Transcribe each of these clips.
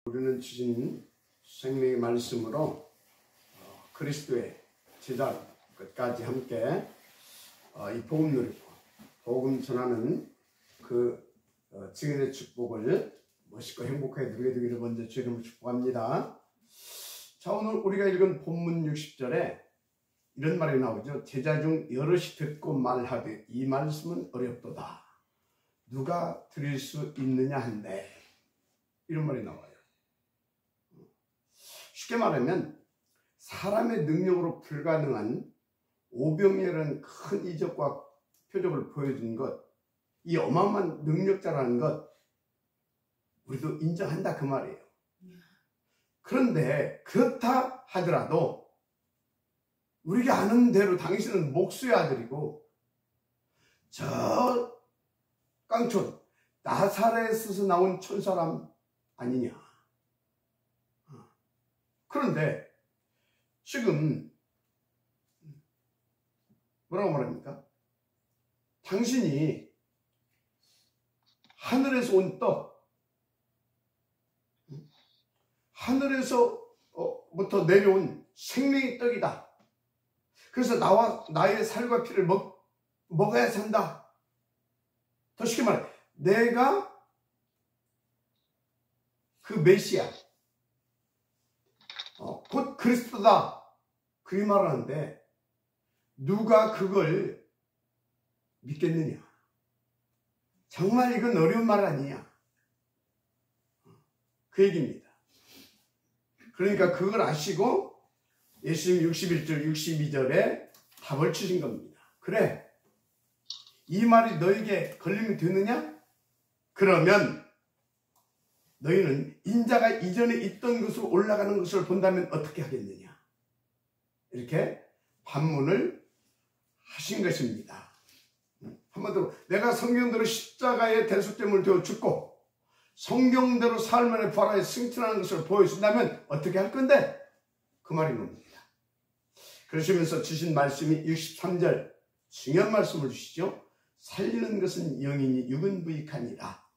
우리는 주신 생명의 말씀으로 그리스도의 제자 끝까지 함께 이 복음 누리고 복음 전하는 그 증인의 축복을 멋있고 행복하게 누리게 되기를 먼저 주의 이름으로 축복합니다. 자, 오늘 우리가 읽은 본문 60절에 이런 말이 나오죠. 제자 중 여럿이 듣고 말하되 이 말씀은 어렵도다. 누가 들을 수 있느냐 한데, 이런 말이 나와요. 쉽게 말하면 사람의 능력으로 불가능한 오병이어라는 큰 이적과 표적을 보여준 것, 이 어마어마한 능력자라는 것 우리도 인정한다 그 말이에요. 그런데 그렇다 하더라도 우리가 아는 대로 당신은 목수의 아들이고 저 깡촌 나사렛에서 나온 천사람 아니냐. 그런데 지금 뭐라고 말합니까? 당신이 하늘에서 온 떡, 하늘에서부터 내려온 생명의 떡이다. 그래서 나의 살과 피를 먹어야 산다. 더 쉽게 말해, 내가 그 메시아, 곧 그리스도다. 그 말을 하는데 누가 그걸 믿겠느냐? 정말 이건 어려운 말 아니냐? 그 얘기입니다. 그러니까 그걸 아시고 예수님 61절 62절에 답을 주신 겁니다. 그래, 이 말이 너에게 걸리면 되느냐? 그러면 너희는 인자가 이전에 있던 곳으로 올라가는 것을 본다면 어떻게 하겠느냐? 이렇게 반문을 하신 것입니다. 한마디로 내가 성경대로 십자가의 대속됨을 되어 죽고 성경대로 삶의 부활하여 승천하는 것을 보여준다면 어떻게 할 건데? 그 말인 겁니다. 그러시면서 주신 말씀이 63절 중요한 말씀을 주시죠. 살리는 것은 영이니 육은 부익하니라.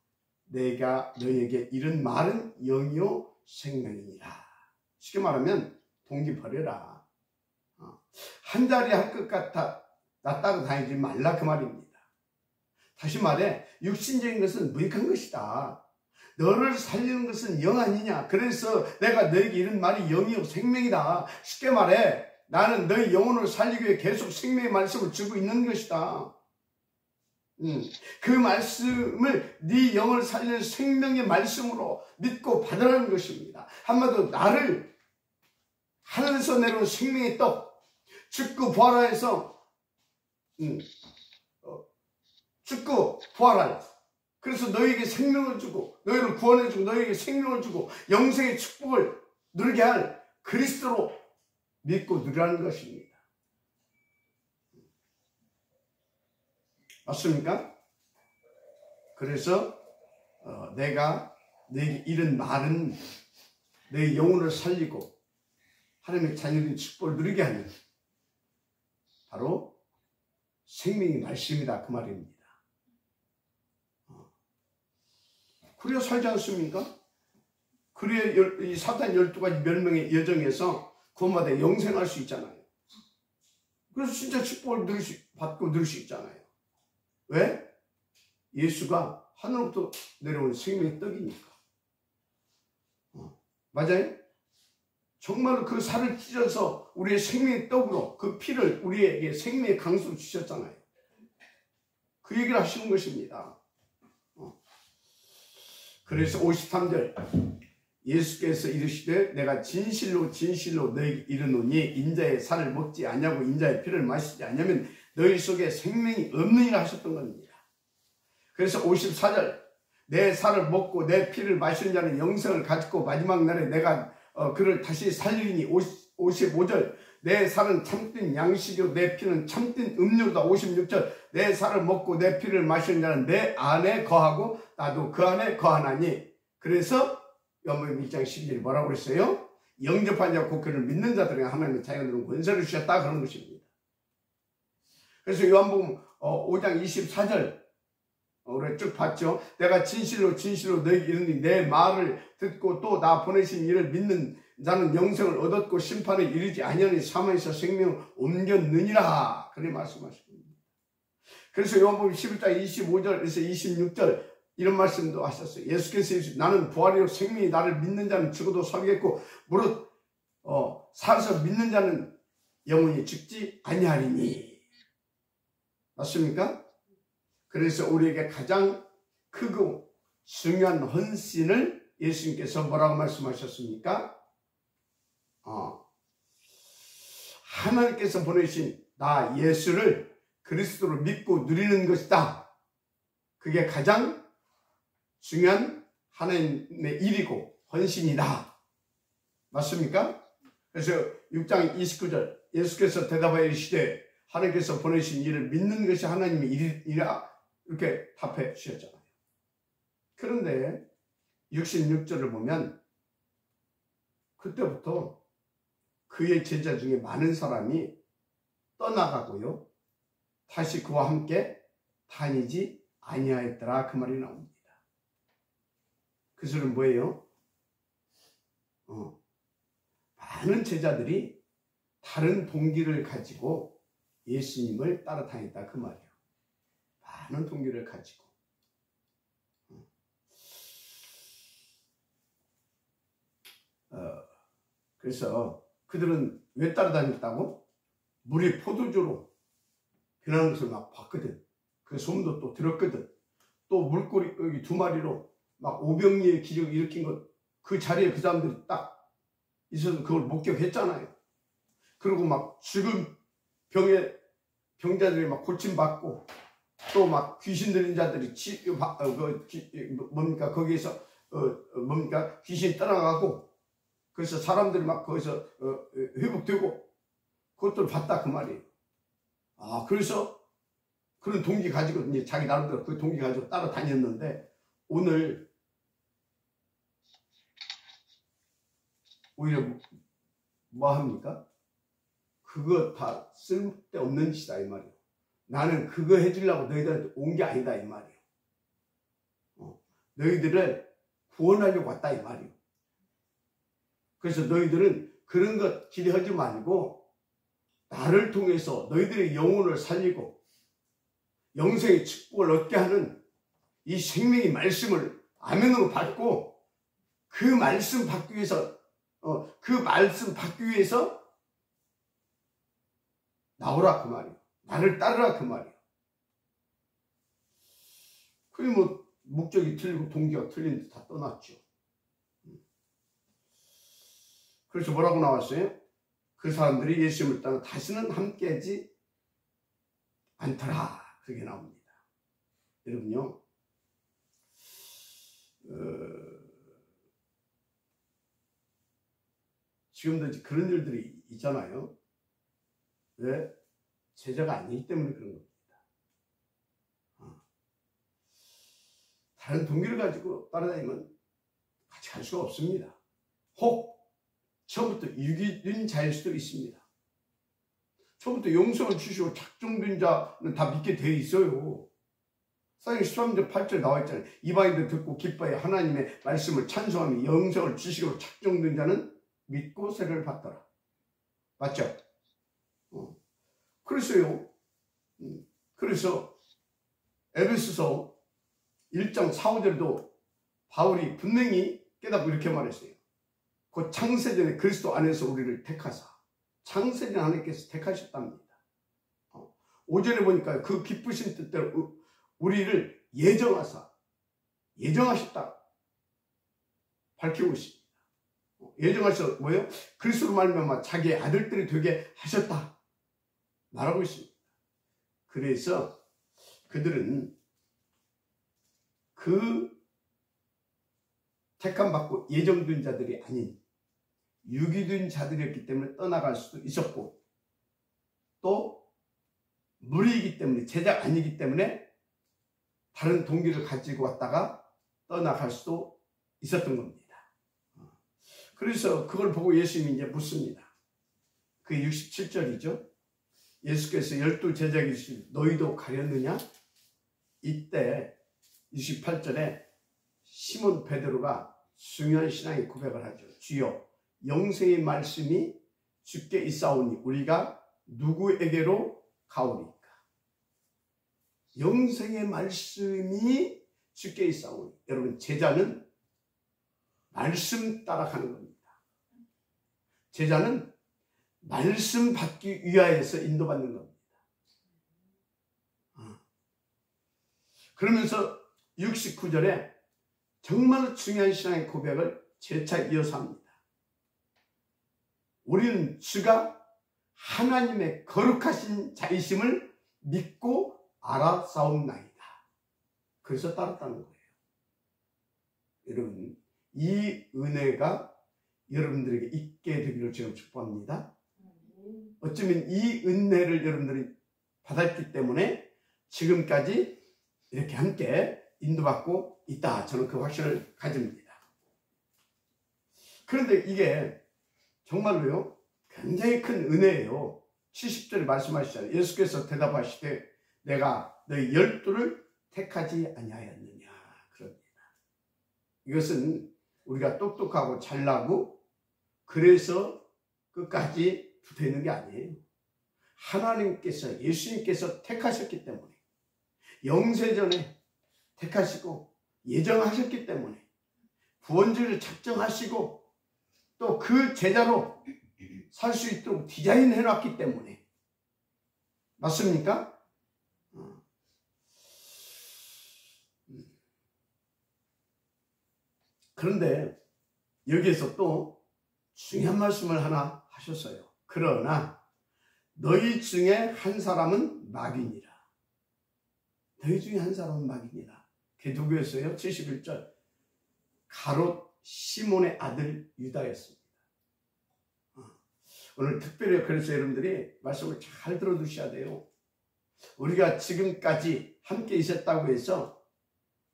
내가 너에게 이른 말은 영이요 생명이니라. 쉽게 말하면 동기 버려라. 한 자리 할 것 같아 나 따라 다니지 말라 그 말입니다. 다시 말해 육신적인 것은 무익한 것이다. 너를 살리는 것은 영 아니냐. 그래서 내가 너에게 이른 말이 영이요 생명이다. 쉽게 말해 나는 너의 영혼을 살리기 위해 계속 생명의 말씀을 주고 있는 것이다. 그 말씀을 네 영을 살리는 생명의 말씀으로 믿고 받으라는 것입니다. 한마디로 나를 하늘에서 내려온 생명의 떡, 죽고 부활하여서 죽고 부활할, 그래서 너에게 생명을 주고 너희를 구원해주고 너에게 생명을 주고 영생의 축복을 누리게 할 그리스도로 믿고 누리라는 것입니다. 맞습니까? 그래서 내가 너에게 이른 말은 내 영혼을 살리고 하나님의 자녀된 축복을 누리게 하는 바로 생명의 말씀이다 그 말입니다. 그래야 살지 않습니까? 그래야 이 사탄 12가지 멸망의 여정에서 구원받아 영생할 수 있잖아요. 그래서 진짜 축복을 받고 누릴 수 있잖아요. 왜? 예수가 하늘로부터 내려온 생명의 떡이니까. 맞아요? 정말로 그 살을 찢어서 우리의 생명의 떡으로 그 피를 우리에게 생명의 강수로 주셨잖아요. 그 얘기를 하시는 것입니다. 그래서 53절 예수께서 이르시되 내가 진실로 진실로 너에게 이르노니 인자의 살을 먹지 아니하고 인자의 피를 마시지 아니하면 너희 속에 생명이 없느니라 하셨던 겁니다. 그래서 54절 내 살을 먹고 내 피를 마시는 자는 영생을 가지고 마지막 날에 내가 그를 다시 살리니 55절 내 살은 참된 양식이요 내 피는 참된 음료다. 56절 내 살을 먹고 내 피를 마시는 자는 내 안에 거하고 나도 그 안에 거하나니. 그래서 요한복음 1장 12절에 뭐라고 그랬어요? 영접한 자와 곧 그를 믿는 자들에게 하나님의 자기가 누른 권세를 주셨다 그런 것입니다. 그래서 요한복음 5장 24절 우리 쭉 봤죠. 내가 진실로 진실로 너에게 이르니 내 말을 듣고 또 나 보내신 이를 믿는 자는 영생을 얻었고 심판에 이르지 아니하니 사망에서 생명을 옮겼느니라. 그렇게 말씀하십니다. 그래서 요한복음 11장 25절에서 26절 이런 말씀도 하셨어요. 예수께서 나는 부활이요 생명이 나를 믿는 자는 죽어도 살겠고 무릇 살아서 믿는 자는 영원히 죽지 아니하리니. 맞습니까? 그래서 우리에게 가장 크고 중요한 헌신을 예수님께서 뭐라고 말씀하셨습니까? 하나님께서 보내신 나 예수를 그리스도로 믿고 누리는 것이다. 그게 가장 중요한 하나님의 일이고 헌신이다. 맞습니까? 그래서 6장 29절 예수께서 대답하여 이르시되 하나님께서 보내신 일을 믿는 것이 하나님의 일이라 이렇게 답해 주셨잖아요. 그런데 66절을 보면 그때부터 그의 제자 중에 많은 사람이 떠나가고요. 다시 그와 함께 다니지 아니하였더라. 그 말이 나옵니다. 그 소리는 뭐예요? 많은 제자들이 다른 동기를 가지고 예수님을 따라다녔다. 그 말이에요. 많은 동기를 가지고. 그래서 그들은 왜 따라다녔다고? 물이 포도주로 변하는 것을 막 봤거든. 그 소문도 또 들었거든. 또 물고기 여기 2마리로 막 오병이의 기적을 일으킨 것, 그 자리에 그 사람들이 딱 있어서 그걸 목격했잖아요. 그리고 막 죽은 병자들이 막 고침받고 또 막 귀신 들린 자들이 거기에서 귀신이 떠나가고 그래서 사람들이 막 거기서 회복되고 그것들을 봤다 그 말이에요. 그래서 그런 동기 가지고 이제 자기 나름대로 그 동기 가지고 따라다녔는데 오늘 오히려 뭐 합니까? 그거 다 쓸데없는 짓이다 이 말이에요. 나는 그거 해주려고 너희들한테 온 게 아니다 이 말이에요. 너희들을 구원하려고 왔다 이 말이에요. 그래서 너희들은 그런 것 기대하지 말고 나를 통해서 너희들의 영혼을 살리고 영생의 축복을 얻게 하는 이 생명의 말씀을 아멘으로 받고 그 말씀 받기 위해서 나오라 그 말이에요. 나를 따르라 그 말이에요. 그게 뭐 목적이 틀리고 동기가 틀린 데 다 떠났죠. 그래서 뭐라고 나왔어요? 그 사람들이 예수님을 따라 다시는 함께하지 않더라. 그게 나옵니다. 여러분요. 지금도 그런 일들이 있잖아요. 왜? 제자가 아니기 때문에 그런 겁니다. 다른 동기를 가지고 따라다니면 같이 갈 수가 없습니다. 혹 처음부터 유기된 자일 수도 있습니다. 처음부터 영성을 주시고 작정된 자는 다 믿게 되어 있어요. 사도행전 13장 8절 나와 있잖아요. 이방인들 듣고 기뻐해 하나님의 말씀을 찬송하며 영성을 주시고 작정된 자는 믿고 세례를 받더라. 맞죠? 그래서요. 그래서 에베소서 1장 4, 5절도 바울이 분명히 깨닫고 이렇게 말했어요. 그 창세전에 그리스도 안에서 우리를 택하사 창세전 하나님께서 택하셨답니다. 5절에 보니까 그 기쁘신 뜻대로 우리를 예정하셨다 밝히고 있습니다. 예정하셔서 뭐예요? 그리스도로 말미암아 자기의 아들들이 되게 하셨다 말하고 있습니다. 그래서 그들은 그 택함받고 예정된 자들이 아닌 유기된 자들이었기 때문에 떠나갈 수도 있었고 또 무리이기 때문에 제자가 아니기 때문에 다른 동기를 가지고 왔다가 떠나갈 수도 있었던 겁니다. 그래서 그걸 보고 예수님이 이제 묻습니다. 그게 67절이죠. 예수께서 12 제자에게 너희도 가렸느냐? 이때 28절에 시몬 베드로가 중요한 신앙의 고백을 하죠. 주여, 영생의 말씀이 주께 있사오니 우리가 누구에게로 가오리까? 영생의 말씀이 주께 있사오니, 여러분, 제자는 말씀 따라가는 겁니다. 제자는 말씀 받기 위하여서 인도받는 겁니다. 그러면서 69절에 정말 중요한 신앙의 고백을 재차 이어서 합니다. 우리는 주가 하나님의 거룩하신 자이심을 믿고 알아싸움나이다. 그래서 따랐다는 거예요. 여러분, 이 은혜가 여러분들에게 있게 되기를 제가 축복합니다. 어쩌면 이 은혜를 여러분들이 받았기 때문에 지금까지 이렇게 함께 인도받고 있다. 저는 그 확신을 가집니다. 그런데 이게 정말로요, 굉장히 큰 은혜예요. 70절에 말씀하시잖아요. 예수께서 대답하시되 내가 너희 12를 택하지 아니하였느냐. 그럽니다. 이것은 우리가 똑똑하고 잘나고 그래서 끝까지 붙어 있는 게 아니에요. 하나님께서, 예수님께서 택하셨기 때문에, 영세전에 택하시고 예정하셨기 때문에, 구원주를 작정하시고 또 그 제자로 살 수 있도록 디자인해 놨기 때문에. 맞습니까? 그런데 여기에서 또 중요한 말씀을 하나 하셨어요. 그러나 너희 중에 한 사람은 마귀니라. 너희 중에 한 사람은 마귀니라. 그게 누구였어요? 71절. 가롯 시몬의 아들 유다였습니다. 오늘 특별히 그래서 여러분들이 말씀을 잘 들어두셔야 돼요. 우리가 지금까지 함께 있었다고 해서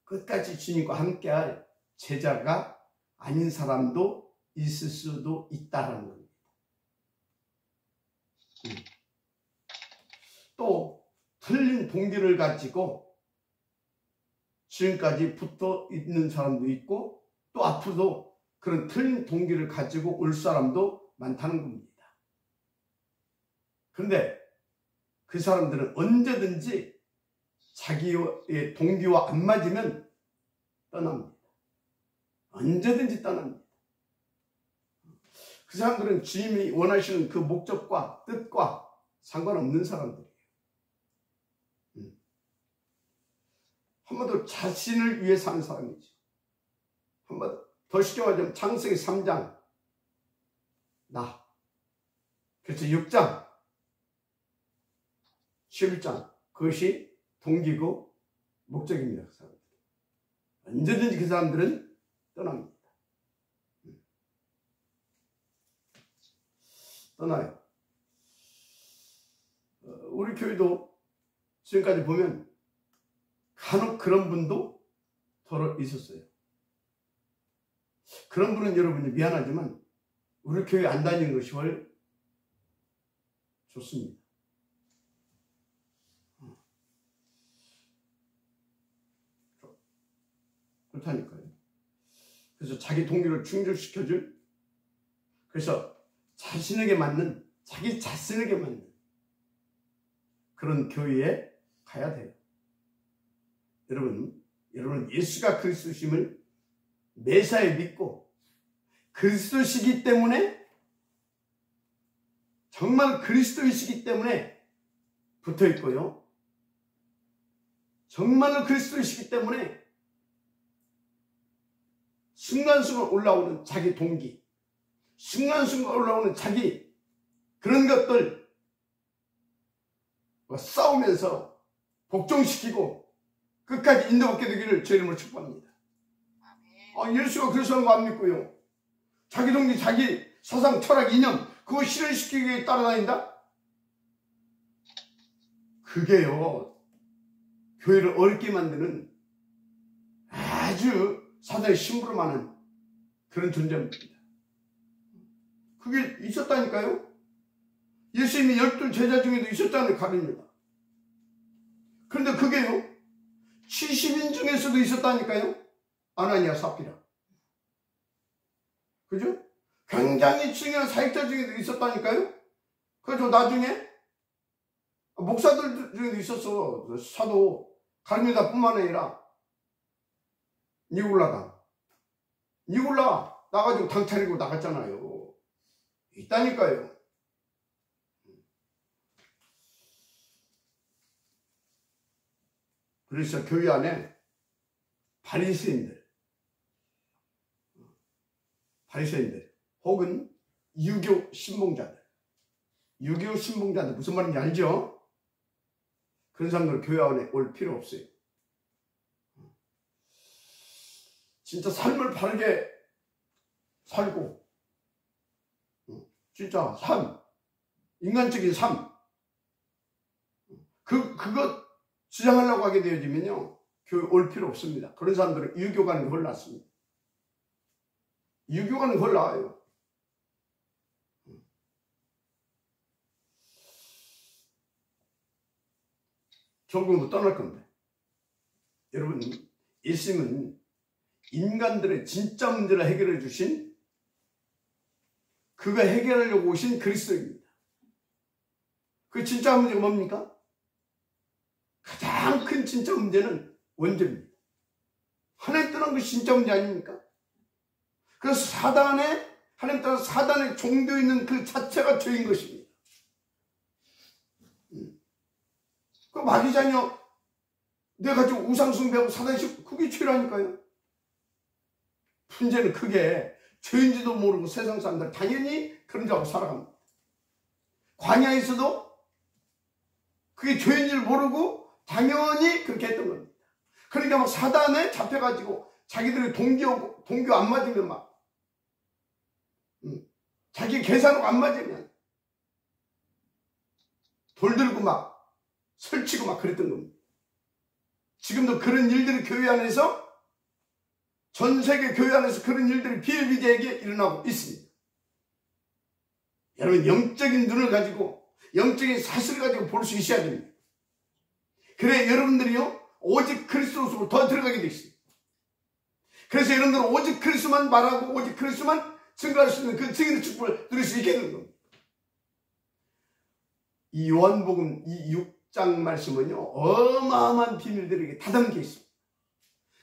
끝까지 주님과 함께할 제자가 아닌 사람도 있을 수도 있다는 겁니다. 또 틀린 동기를 가지고 지금까지 붙어 있는 사람도 있고 또 앞으로도 그런 틀린 동기를 가지고 올 사람도 많다는 겁니다. 그런데 그 사람들은 언제든지 자기의 동기와 안 맞으면 떠납니다. 언제든지 떠납니다. 그 사람들은 주님이 원하시는 그 목적과 뜻과 상관없는 사람들이에요. 한마디로 자신을 위해 사는 사람이죠. 한마디로 더 쉽게 말하자면 창세기 3장 나, 그래서 6장 11장 그것이 동기고 목적입니다. 그 사람들. 언제든지 그 사람들은 떠납니다. 떠나요. 우리 교회도 지금까지 보면 간혹 그런 분도 더러 있었어요. 그런 분은 여러분이 미안하지만 우리 교회 안 다니는 것이 훨 좋습니다. 그렇다니까요. 그래서 자기 동기를 충족시켜줄, 그래서 자신에게 맞는, 자기 자신에게 맞는 그런 교회에 가야 돼요. 여러분 예수가 그리스도심을 매사에 믿고 그리스도시기 때문에, 정말 그리스도이시기 때문에 붙어 있고요. 정말로 그리스도이시기 때문에 순간순간 올라오는 자기 동기, 순간순간 올라오는 자기 그런 것들 싸우면서 복종시키고 끝까지 인도받게 되기를 제 이름으로 축복합니다. 예수가 그리스도인 거 안 믿고요, 자기 동기, 자기 사상, 철학, 이념 그거 실현시키기 위해 따라다닌다? 그게요 교회를 어렵게 만드는 아주 사단의 심부름하는 그런 존재입니다. 그게 있었다니까요. 예수님이 12 제자 중에도 있었다는 가릅니다. 그런데 그게요 70인 중에서도 있었다니까요. 아나니아 삽비라. 그죠? 굉장히 중요한 사역자 중에도 있었다니까요. 그래서 나중에 목사들 중에도 있었어. 사도 가룟유다 뿐만 아니라 니골라 나가지고 당 차리고 나갔잖아요. 있다니까요. 그래서 교회 안에 바리새인들 혹은 유교 신봉자들 무슨 말인지 알죠? 그런 사람들 교회 안에 올 필요 없어요. 진짜 삶을 바르게 살고 진짜 인간적인 삶 그것 주장하려고 하게 되어지면요 교회 올 필요 없습니다. 그런 사람들은 유교가는 헐 났습니다. 유교가는 헐 나와요. 결국은 떠날 건데 여러분 예수님은 인간들의 진짜 문제를 해결해 주신 그가 해결하려고 오신 그리스도입니다. 그 진짜 문제가 뭡니까? 가장 큰 진짜 문제는 원죄입니다. 하나님 떠난 것이 진짜 문제 아닙니까? 그래서 하나님 따라 사단의 종되어 있는 그 자체가 죄인 것입니다. 그 마귀자녀 내가 가지고 우상숭배하고 사단식 그게 죄라니까요. 문제는 그게 죄인지도 모르고 세상 사람들 당연히 그런 줄 알고 살아갑니다. 광야에서도 그게 죄인지를 모르고 당연히 그렇게 했던 겁니다. 그러니까 막 사단에 잡혀가지고 자기들이 동교 안 맞으면 막 자기 계산하고 안 맞으면 돌 들고 막 설치고 막 그랬던 겁니다. 지금도 그런 일들이 교회 안에서 전 세계 교회 안에서 그런 일들이 비일비재하게 일어나고 있습니다. 여러분 영적인 눈을 가지고 영적인 사실을 가지고 볼 수 있어야 됩니다. 그래 여러분들이요 오직 그리스도로 더 들어가게 되어 있습니다. 그래서 여러분들은 오직 그리스도만 말하고 오직 그리스도만 증거할 수 있는 그 증인의 축복을 누릴 수 있게 되는 겁니다. 이 요한복음 이 6장 말씀은요 어마어마한 비밀들이 다 담겨 있습니다.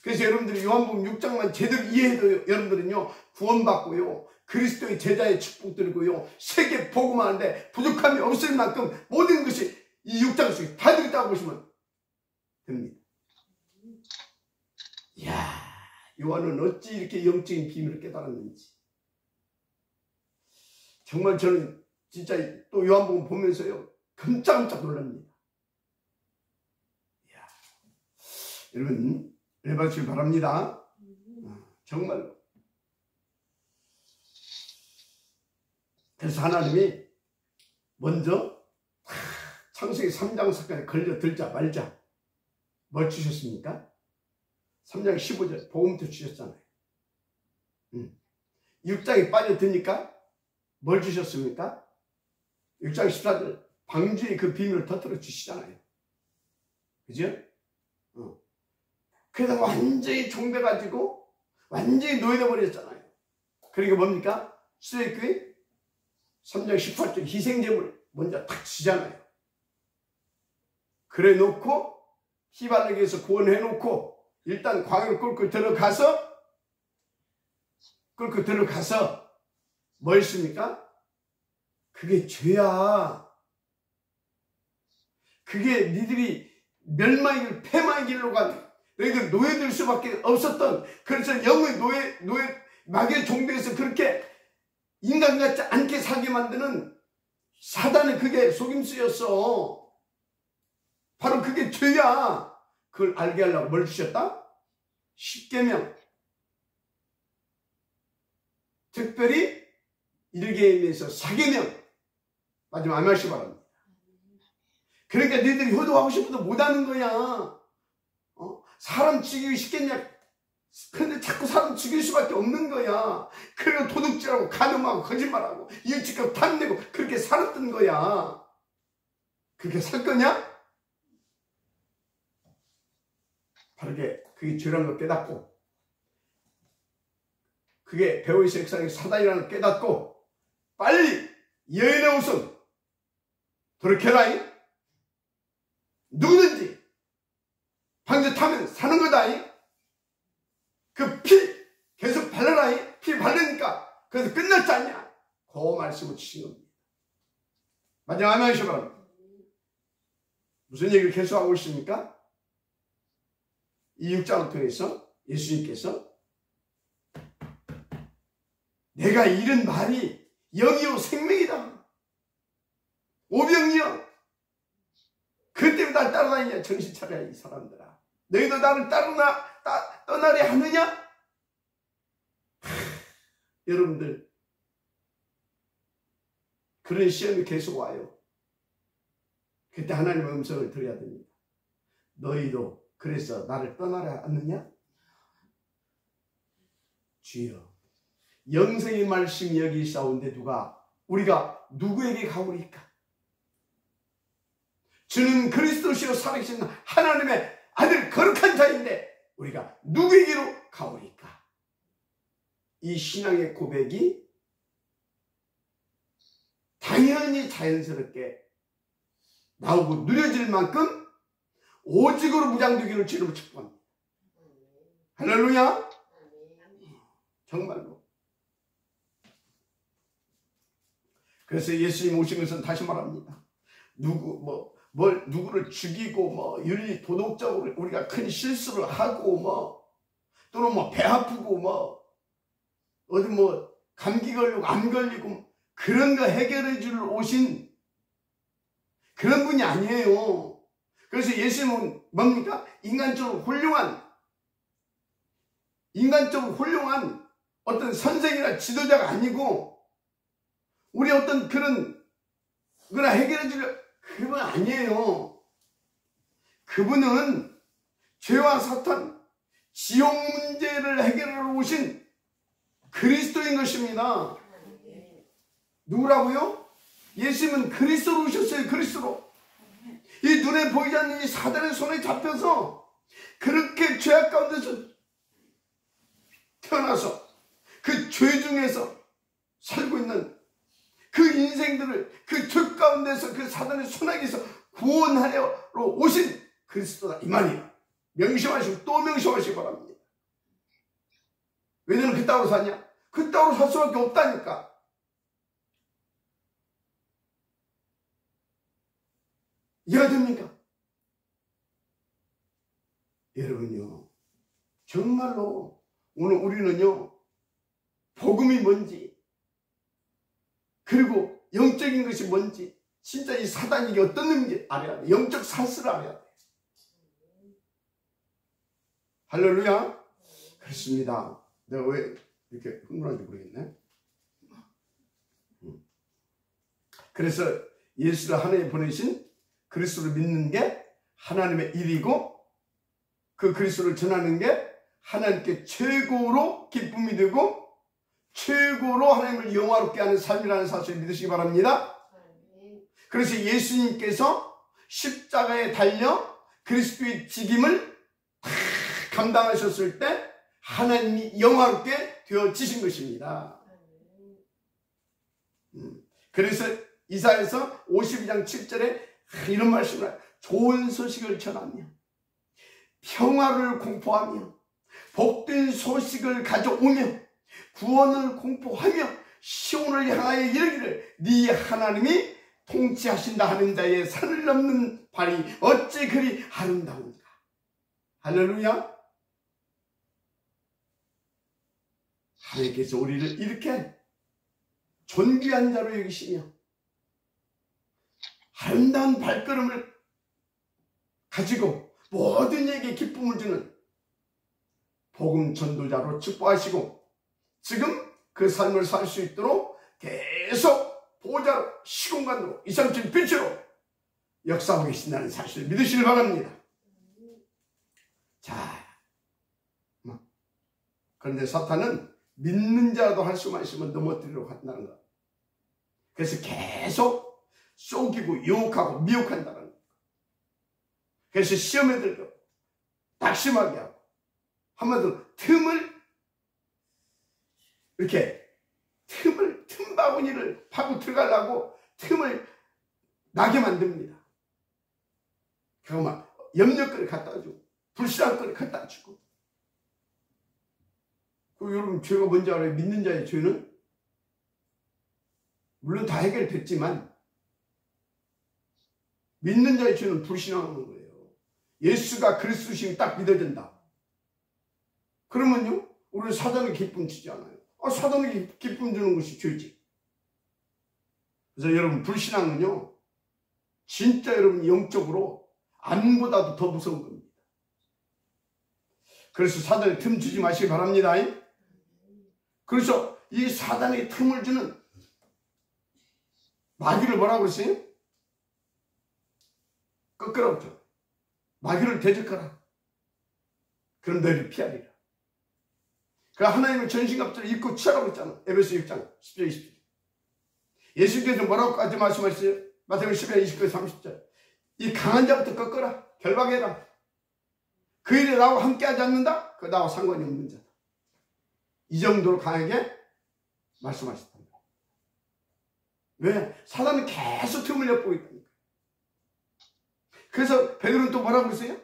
그래서 여러분들이 요한복음 6장만 제대로 이해해도 여러분들은요 구원받고요 그리스도의 제자의 축복 들고요 세계 복음하는데 부족함이 없을 만큼 모든 것이 이 6장 속에 다 들었다고 보시면 됩니다. 이야 요한은 어찌 이렇게 영적인 비밀을 깨달았는지 정말 저는 진짜 또 요한복음 보면서요 깜짝깜짝 놀랍니다. 이야, 여러분 은혜 받으시길 바랍니다. 정말로. 그래서 하나님이 먼저 창세기 3장 사건에 걸려들자 말자 뭘 주셨습니까? 3장 15절 복음도 주셨잖아요. 6장에 빠져드니까 뭘 주셨습니까? 6장 14절 방주의 그 비밀을 터뜨려 주시잖아요. 그죠? 그래서 완전히 종돼가지고 완전히 노예돼 버렸잖아요. 그러니까 뭡니까? 수레교회 3장 18절 희생제물 먼저 탁 치잖아요. 그래 놓고 히발에게서 구원해 놓고 일단 광야를 끌고 들어가서 뭐 했습니까? 그게 죄야. 그게 니들이 멸망의 길, 패망의 길로 간 너희들 노예될 수밖에 없었던 그래서 영의 노예 마귀의 종들에서 그렇게 인간 같지 않게 살게 만드는 사단의 그게 속임수였어. 바로 그게 죄야. 그걸 알게 하려고 뭘 주셨다? 10계명. 특별히 1계명에서 4계명. 마지막 아멘하시기 바랍니다. 그러니까 너희들이 효도하고 싶어도 못하는 거야. 사람 죽이기 쉽겠냐? 근데 자꾸 사람 죽일 수밖에 없는 거야. 그리고 도둑질하고 간음하고 거짓말하고 일찍하고 탐내고 그렇게 살았던 거야. 그렇게 살 거냐? 바르게 그게 죄라는 걸 깨닫고, 그게 배후에서 역사하는 사단이라는 걸 깨닫고 빨리 여인의 옷은 돌이켜라잉. 누구든지 방짓하면 사는 거다잉. 그 피 계속 발라라잉. 피 바르니까 그래서 끝났지 않냐. 그 말씀을 주신 겁니다. 마지막 아멘 하시기 바랍니다. 무슨 얘기를 계속하고 있습니까? 이 6장을 통해서 예수님께서 내가 잃은 말이 영이요 생명이다. 오병이여, 그때문에 날 따라다니냐. 정신 차려야 이 사람들아. 너희도 나를 떠나려 하느냐? 여러분들, 그런 시험이 계속 와요. 그때 하나님의 음성을 들어야 됩니다. 너희도 그래서 나를 떠나려 하느냐? 주여, 영생의 말씀이 여기 있사온데 우리가 누구에게 가오리까? 주는 그리스도시요 살아계신 하나님의 아들 거룩한 자인데 우리가 누구에게로 가오리까? 이 신앙의 고백이 당연히 자연스럽게 나오고 누려질 만큼 오직으로 무장되기를 주님을 축복합니다. 할렐루야. 정말로. 그래서 예수님 오신 것은 다시 말합니다. 누구를 죽이고 윤리 도덕적으로 우리가 큰 실수를 하고 또는 배 아프고 어디 감기 걸리고 암 걸리고 그런 거 해결해 줄 오신 그런 분이 아니에요. 그래서 예수님은 뭡니까? 인간적으로 훌륭한 어떤 선생이나 지도자가 아니고 우리 어떤 그런 거나 해결해 줄 그분 아니에요. 그분은 죄와 사탄, 지옥 문제를 해결하러 오신 그리스도인 것입니다. 누구라고요? 예수님은 그리스도로 오셨어요. 그리스도로. 이 눈에 보이지 않는 이 사단의 손에 잡혀서 그렇게 죄악 가운데서 태어나서 그 죄 중에서 살고 있는 그 인생들을 그 죄 가운데서 그 사단의 손아귀에서 구원하러 오신 그리스도다 이 말이에요. 명심하시고 또 명심하시기 바랍니다. 왜 너는 그따위로 사냐? 그따위로 살 수밖에 없다니까. 이해가 됩니까? 여러분요, 정말로 오늘 우리는요, 복음이 뭔지, 그리고 영적인 것이 뭔지, 진짜 이 사단이 이게 어떤 놈인지 알아야 돼. 영적 사슬을 알아야 돼. 할렐루야. 그렇습니다. 내가 왜 이렇게 흥분한지 모르겠네. 그래서 예수를 하나님이 보내신 그리스도를 믿는 게 하나님의 일이고 그 그리스도를 전하는 게 하나님께 최고로 기쁨이 되고 최고로 하나님을 영화롭게 하는 삶이라는 사실을 믿으시기 바랍니다. 그래서 예수님께서 십자가에 달려 그리스도의 직임을 다 감당하셨을 때 하나님이 영화롭게 되어지신 것입니다. 그래서 이사야서 52장 7절에 이런 말씀을 해요. 좋은 소식을 전하며 평화를 공포하며 복된 소식을 가져오며 구원을 공포하며 시온을 향하여 이르기를 네 하나님이 통치하신다 하는 자의 산을 넘는 발이 어찌 그리 아름다운가. 할렐루야. 하나님께서 우리를 이렇게 존귀한 자로 여기시며 아름다운 발걸음을 가지고 모든 이에게 기쁨을 주는 복음 전도자로 축복하시고 지금 그 삶을 살 수 있도록 계속 보호자로 시공간으로 이상적인 빛으로 역사하고 계신다는 사실을 믿으시길 바랍니다. 자, 그런데 사탄은 믿는 자도 할 수만 있으면 넘어뜨리려고 한다는 것. 그래서 계속 속이고 유혹하고 미혹한다는 것. 그래서 시험에 들고 낙심하게 하고, 한마디로 틈바구니를 파고 들어가려고 틈을 나게 만듭니다. 그거 막 염려거리 갖다 주고, 불신한 거리 갖다 주고. 여러분, 죄가 뭔지 알아요? 믿는 자의 죄는? 물론 다 해결됐지만, 믿는 자의 죄는 불신하는 거예요. 예수가 그리스도심이 딱 믿어진다. 그러면요, 우리는 사단의 기쁨 주지 않아요. 사단에게 기쁨 주는 것이 죄지. 그래서 여러분, 불신앙은요, 진짜 여러분 영적으로 안보다도 더 무서운 겁니다. 그래서 사단에 틈 주지 마시기 바랍니다. 그래서 이 사단의 틈을 주는 마귀를 뭐라고 그랬어요? 꺾으라고 했죠. 마귀를 대적하라. 그럼 너희를 피하리라. 그 하나님의 전신갑주를 입고 취하라고 했잖아. 에베소 6장 10절 20절. 예수께서 뭐라고까지 말씀하셨어요? 마태복음 10장 29절 30절. 이 강한 자부터 꺾어라. 결박해라. 그 일에 나와 함께하지 않는다? 그 나와 상관이 없는 자다. 이 정도로 강하게 말씀하셨답니다. 왜? 사단은 계속 틈을 엿보고 있다니까. 그래서 베드로는 또 뭐라고 그랬어요?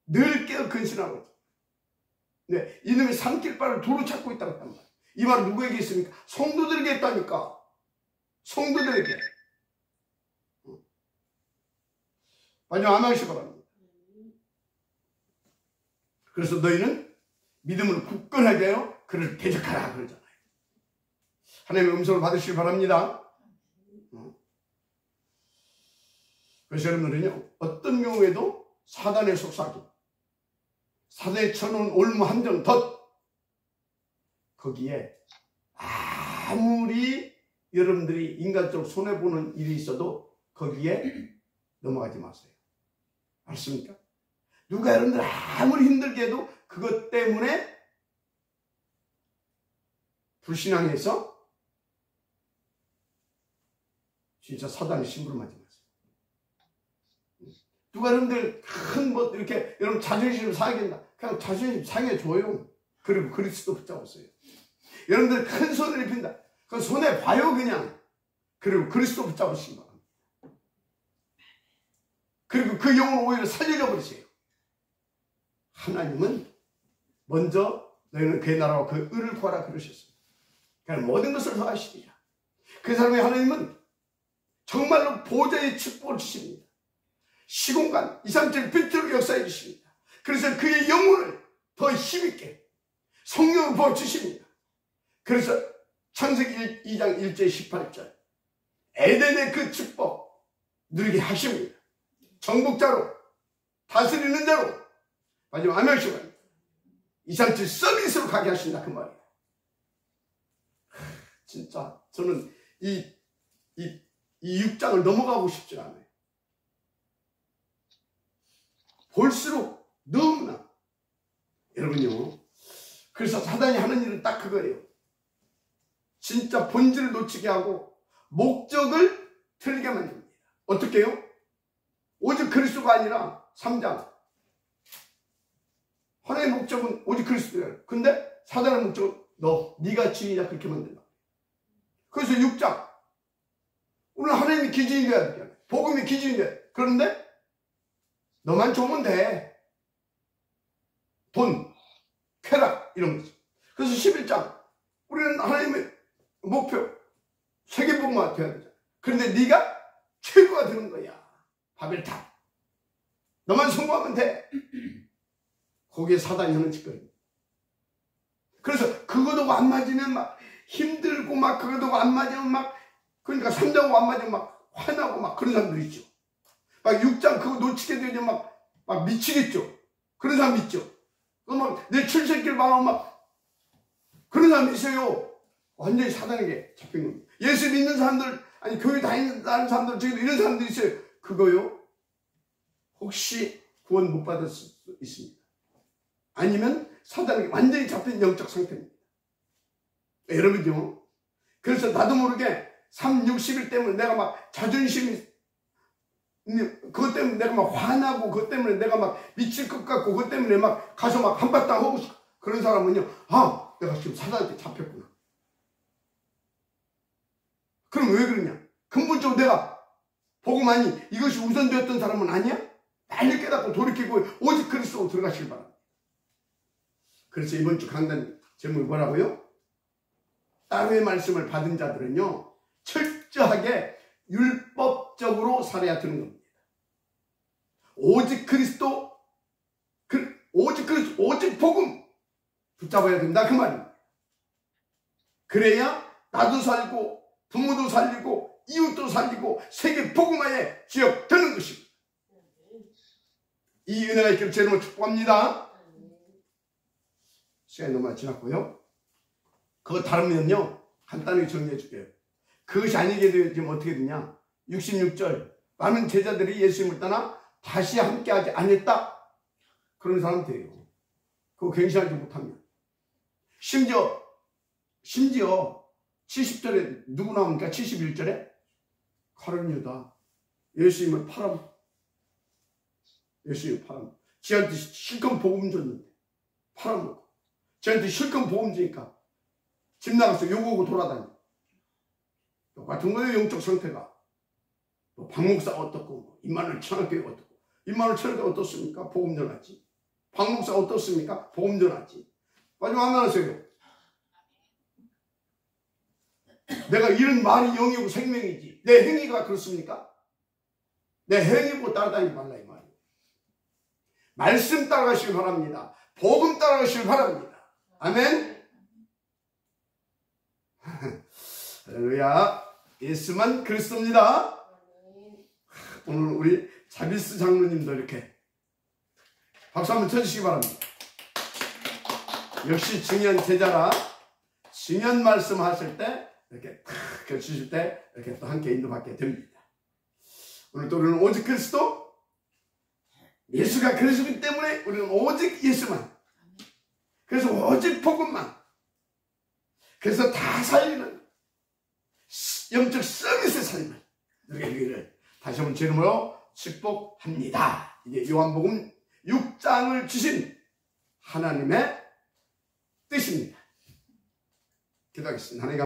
늘 깨어 근신하고. 네, 이놈이 삼킬 바를 도로 찾고 있다고 했단 말이에요. 이 말은 누구에게 있습니까? 성도들에게 했다니까. 성도들에게. 마지막 아멘하시기 바랍니다. 그래서 너희는 믿음을 굳건하게 하여 그를 대적하라 그러잖아요. 하나님의 음성을 받으시기 바랍니다. 그래서 여러분들은요, 어떤 경우에도 사단의 속삭임, 사단이 쳐놓은 올무 함정 덫, 거기에 아무리 여러분들이 인간적으로 손해보는 일이 있어도 거기에 넘어가지 마세요. 알습니까? 누가 여러분들 아무리 힘들게 해도 그것 때문에 불신앙해서 진짜 사단의 심부름하지 마세요. 누가 여러분들 이렇게 여러분 자존심을 상하겠나? 그냥 자존심 상해줘요. 그리고 그리스도 붙잡았어요. 여러분들 큰 손을 입힌다. 그 손에 봐요, 그냥. 그리고 그리스도 붙잡으신 겁니다. 그리고 그 영을 오히려 살려줘 버리세요. 하나님은 먼저 너희는 그의 나라와 그 의를 구하라 그러셨어요. 그러니까 모든 것을 더하시리라. 그 사람의 하나님은 정말로 보좌의 축복을 주십니다. 시공간, 2, 3절 빛으로 역사해 주십니다. 그래서 그의 영혼을 더 힘있게 성령으로 부어주십니다. 그래서 창세기 2장 1절 18절 에덴의 그 축복 누리게 하십니다. 정복자로, 다스리는 자로, 마지막 아멘시간 2, 3절 서비스로 가게 하신다 그 말이에요. 진짜 저는 이 6장을 넘어가고 싶지 않아요. 볼수록 너무나. 여러분요, 그래서 사단이 하는 일은 딱 그거예요. 진짜 본질을 놓치게 하고 목적을 틀리게 만듭니다. 어떻게 해요? 오직 그리스도가 아니라 3장 하나님의 목적은 오직 그리스도예요. 근데 사단의 목적은 네가 주인이다 그렇게 만든다. 그래서 6장 오늘 하나님이 기준이 돼야 되잖아요. 복음이 기준이 돼. 그런데 너만 좋으면 돼. 돈, 쾌락 이런 거죠. 그래서 11장 우리는 하나님의 목표 세계복음화 돼야 되잖아. 그런데 네가 최고가 되는 거야. 바벨탑. 너만 성공하면 돼. 거기에 사단이 하는 짓거리. 그래서 그거도 안 맞으면 막 힘들고 막 그거도 안 맞으면 막 그러니까 3장하고 안 맞으면 막 화나고 막 그런 사람들 있죠. 막 6장 그거 놓치게 되면 막 미치겠죠. 그런 사람 있죠. 막 내 출세길 망하면 막 그런 사람 있어요. 완전히 사단에게 잡힌 겁니다. 예수 믿는 사람들, 아니 교회 다니는 사람들 중에도 이런 사람들이 있어요. 그거요, 혹시 구원 못 받을 수 있습니다. 아니면 사단에게 완전히 잡힌 영적 상태입니다. 여러분요, 그래서 나도 모르게 3, 60일 때문에 내가 막 자존심이 그것 때문에 내가 막 화나고, 그것 때문에 내가 막 미칠 것 같고, 그것 때문에 막 가서 막 한바탕 하고 싶고, 그런 사람은요, 아, 내가 지금 사단한테 잡혔구나. 그럼 왜 그러냐? 근본적으로 내가 복음하니 이것이 우선되었던 사람은 아니야? 빨리 깨닫고 돌이키고 오직 그리스도로 들어가시길 바랍니다. 그래서 이번 주 강단 제목이 뭐라고요? 따로의 말씀을 받은 자들은요, 철저하게 율법적으로 살아야 되는 겁니다. 오직 그리스도, 오직 복음 붙잡아야 된다, 그 말입니다. 그래야 나도 살고 부모도 살리고 이웃도 살리고 세계 복음화에 기억되는 것입니다. 이 은혜가 있기를 제 이름으로 축복합니다. 시간이 너무 많이 지났고요. 그거 다르면요, 간단하게 정리해 줄게요. 그것이 아니게 되면 어떻게 되냐? 66절, 많은 제자들이 예수님을 떠나 다시 함께하지 않았다. 그런 사람 돼요. 그거 갱신하지 못하면. 심지어 70절에 누구 나옵니까? 71절에 가룟 유다. 예수님을 지한테 실컷 복음 줬는데 팔아먹고, 지한테 실컷 복음 주니까 집 나가서 욕하고 돌아다니고. 똑같은 거예요. 영적 상태가. 뭐 박목사가 어떻고, 임마누엘 천하교회가 어떻고. 임마누엘 천하교회가 어떻습니까? 복음 전하지. 박목사가 어떻습니까? 복음 전하지. 마지막 하나 하세요. 내가 이런 말이 영이고 생명이지, 내 행위가 그렇습니까? 내 행위 보고 따라다니지 말라, 이 말이에요. 말씀 따라가시길 바랍니다. 복음 따라가시길 바랍니다. 아멘. 할렐루야. 예수만 그리스도입니다. 오늘 우리 자비스 장로님도 이렇게 박수 한번 쳐주시기 바랍니다. 역시 증인 제자라, 증인 말씀 하실 때 이렇게 탁 켜주실 때 이렇게 또 함께 인도받게 됩니다. 오늘 또 우리는 오직 그리스도, 예수가 그리스도이기 때문에 우리는 오직 예수만, 그래서 오직 복음만, 그래서 다 살리는 영적 서비스의 삶을 누리게 되기를 다시 한번 제 이름으로 축복합니다. 이게 요한복음 6장을 주신 하나님의 뜻입니다. 기도하겠습니다. 하나님